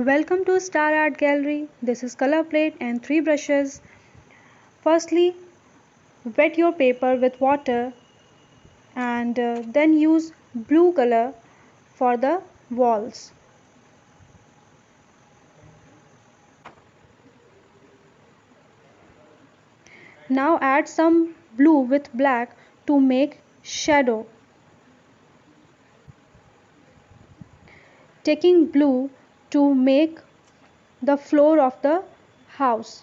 Welcome to Star Art Gallery. This is color plate and 3 brushes. Firstly, wet your paper with water and then use blue color for the walls. Now add some blue with black to make shadow. Taking blue to make the floor of the house.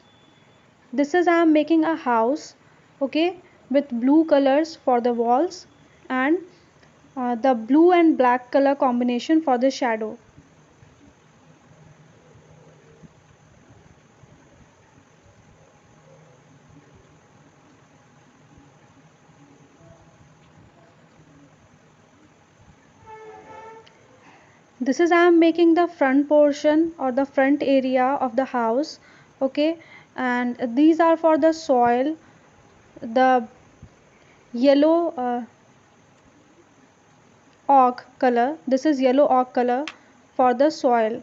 This is I am making a house, okay, with blue colors for the walls and the blue and black color combination for the shadow. This is I am making the front portion or the front area of the house, okay, and these are for the soil, the yellow oak color. This is yellow oak color for the soil.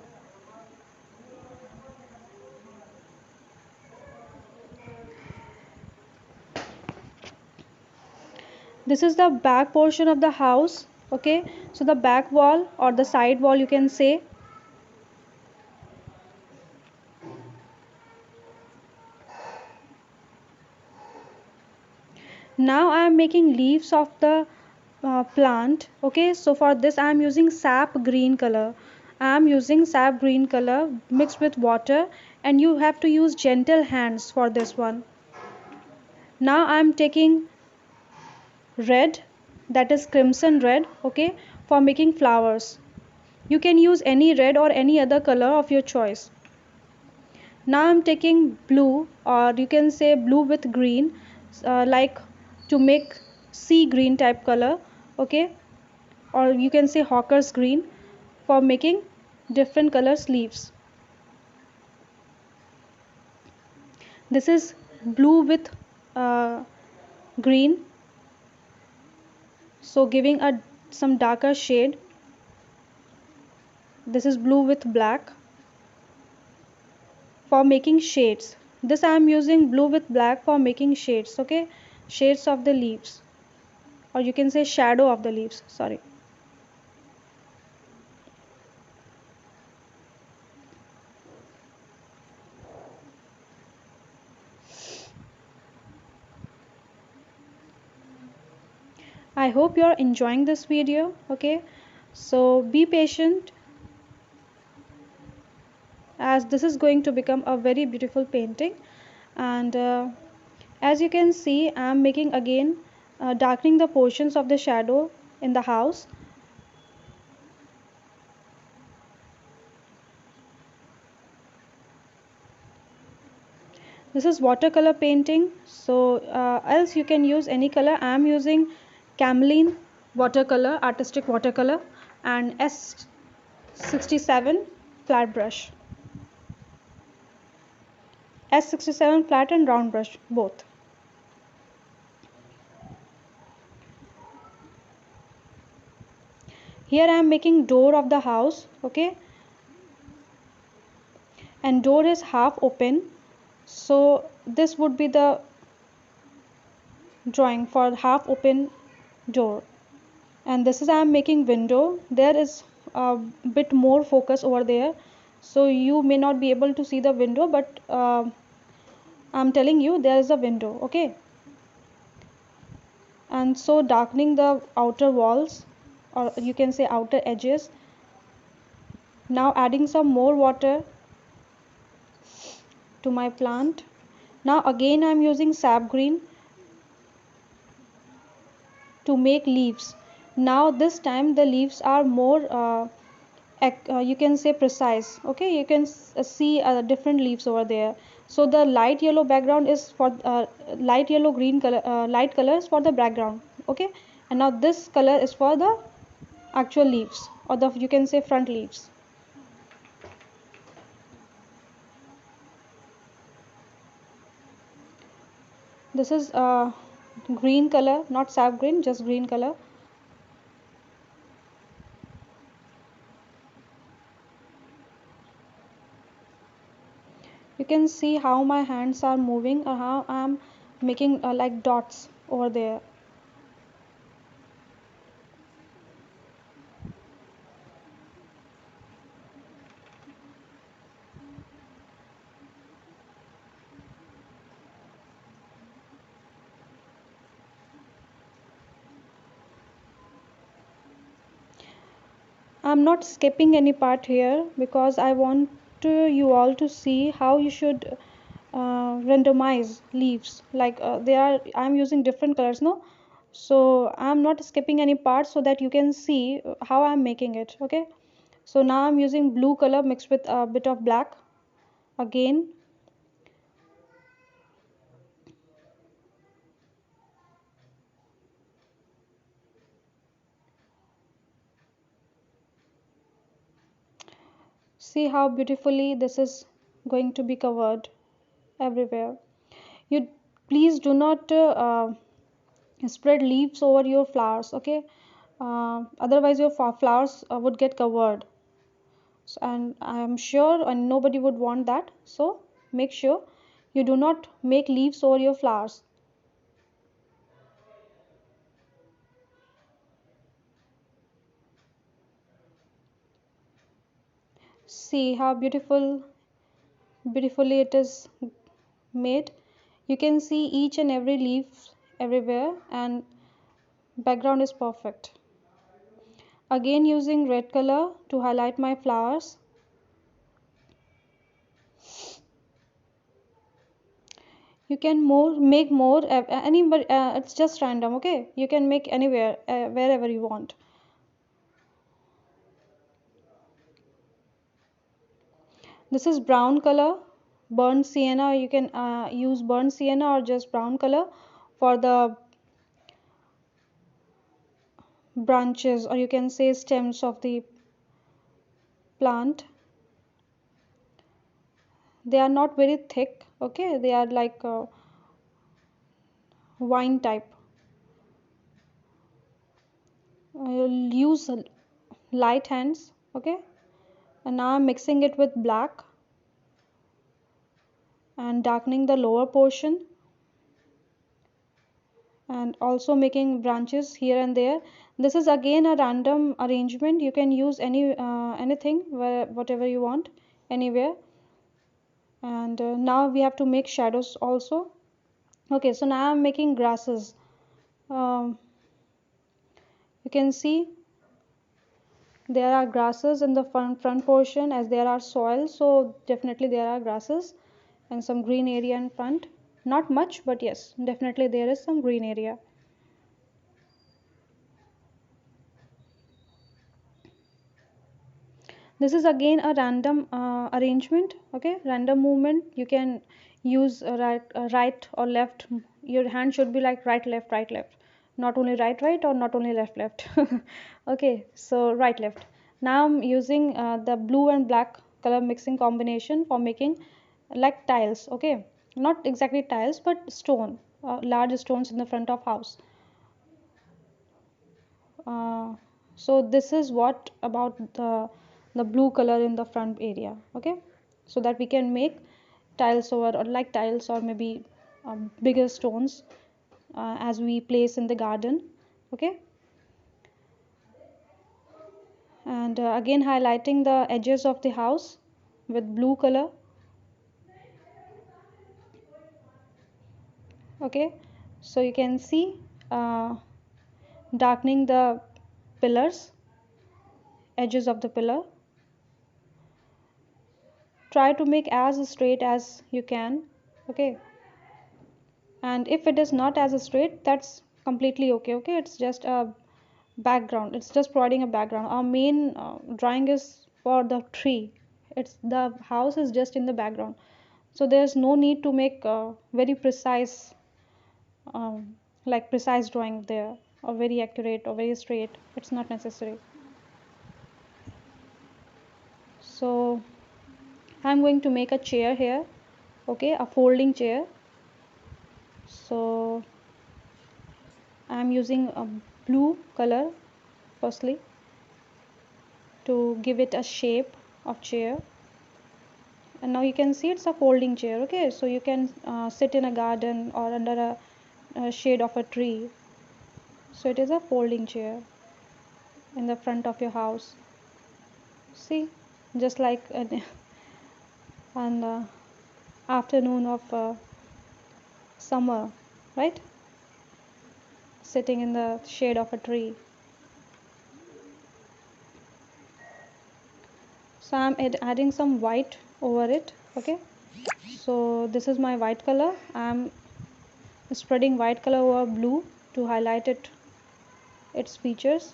This is the back portion of the house, okay, so the back wall or the side wall you can say. Now I am making leaves of the plant, okay, so for this I am using sap green color. I am using sap green color mixed with water, and you have to use gentle hands for this one. Now I am taking red, that is crimson red, okay, for making flowers. You can use any red or any other color of your choice. Now I'm taking blue, or you can say blue with green, like to make sea green type color, okay, or you can say hawker's green for making different colors leaves. This is blue with uh, green, so giving a some darker shade. This is blue with black for making shades. This I am using blue with black for making shades, okay, shades of the leaves, or you can say shadow of the leaves, sorry. I hope you're enjoying this video, okay, so be patient, as this is going to become a very beautiful painting. And as you can see, I am making again darkening the portions of the shadow in the house. This is watercolor painting, so else you can use any color. I am using Camlin watercolor, artistic watercolor, and S67 flat brush. S67 flat and round brush both. Here I am making door of the house, okay, and door is half open, so this would be the drawing for half open door. And this is I am making window. There is a bit more focus over there, so you may not be able to see the window, but I'm telling you there is a window, okay. And so darkening the outer walls, or you can say outer edges. Now adding some more water to my plant. Now again I'm using sap green to make leaves. Now this time the leaves are more you can say precise, okay, you can see different leaves over there. So the light yellow background is for light yellow green color, light colors for the background, okay, and now this color is for the actual leaves, or the you can say front leaves. This is green color, not sap green, just green color. You can see how my hands are moving or how I'm making like dots over there. I'm not skipping any part here because I want you all to see how you should randomize leaves. Like they are, I'm using different colors, no? So I'm not skipping any part so that you can see how I'm making it. Okay. So now I'm using blue color mixed with a bit of black again. See how beautifully this is going to be covered everywhere. You please do not spread leaves over your flowers, okay? Otherwise your flowers would get covered. And I am sure and nobody would want that. So make sure you do not make leaves over your flowers. See how beautifully it is made. You can see each and every leaf everywhere and background is perfect. Again using red color to highlight my flowers. You can make more anybody, it's just random, okay? You can make anywhere, wherever you want. This is brown color, burnt sienna. You can use burnt sienna or just brown color for the branches, or you can say stems of the plant. They are not very thick, okay? They are like wine type. I'll use light hands, okay? And now I'm mixing it with black and darkening the lower portion and also making branches here and there. This is again a random arrangement. You can use anything whatever you want anywhere. And now we have to make shadows also. Okay, so now I'm making grasses. um, you can see there are grasses in the front portion as there are soil, so definitely there are grasses and some green area in front. Not much, but yes, definitely there is some green area. This is again a random arrangement, okay? Random movement. You can use right or left. Your hand should be like right left, not only right or not only left. Okay, so right left. Now I'm using the blue and black color mixing combination for making like tiles, okay? Not exactly tiles but stone, large stones in the front of house. uh, so this is what about the blue color in the front area, okay? So that we can make tiles over or like tiles or maybe bigger stones as we place in the garden, okay? And again highlighting the edges of the house with blue color, okay? So you can see uh, darkening the pillars, edges of the pillar. Try to make as straight as you can, okay? And if it is not as straight, that's completely okay, okay? It's just a background, it's just providing a background. Our main drawing is for the tree, it's the house is just in the background, so there's no need to make very precise like precise drawing there or very accurate or very straight. It's not necessary. So I'm going to make a chair here, okay? A folding chair. So I'm using a blue color firstly to give it a shape of chair. And now you can see it's a folding chair. Okay, so you can sit in a garden or under a shade of a tree. So it is a folding chair in the front of your house. See, just like an afternoon of summer, right? Sitting in the shade of a tree. So I'm adding some white over it. Okay, so this is my white color. I'm spreading white color over blue to highlight its features.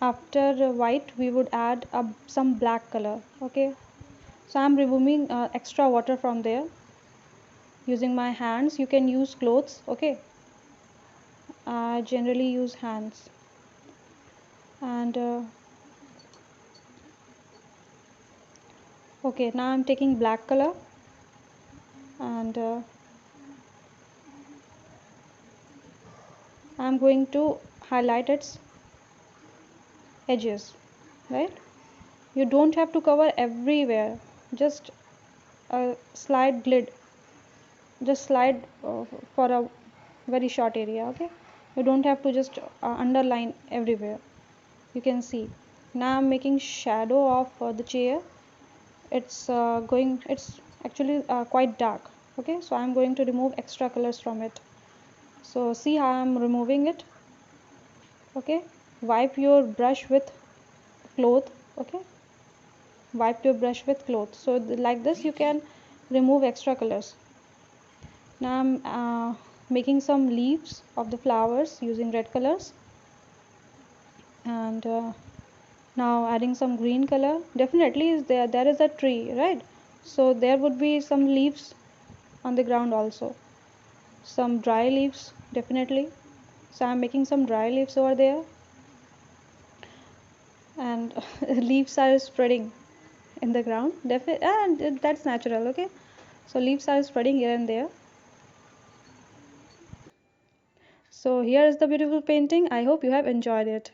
After white we would add some black color. Okay, so I'm removing extra water from there using my hands. You can use clothes. Okay, I generally use hands. And okay, now I'm taking black color and I'm going to highlight its edges, right? You don't have to cover everywhere, just a slide glid, just slide for a very short area. Okay, you don't have to just underline everywhere. You can see now I'm making shadow of the chair. It's actually quite dark. Okay, so I'm going to remove extra colors from it. So see how I'm removing it. Okay, wipe your brush with cloth. Okay, wipe your brush with cloth. So like this you can remove extra colors. Now I'm making some leaves of the flowers using red colors, and now adding some green color. Definitely is there is a tree, right? So there would be some leaves on the ground also, some dry leaves definitely. So I'm making some dry leaves over there, and leaves are spreading in the ground. And that's natural. Okay, so leaves are spreading here and there. So here is the beautiful painting. I hope you have enjoyed it.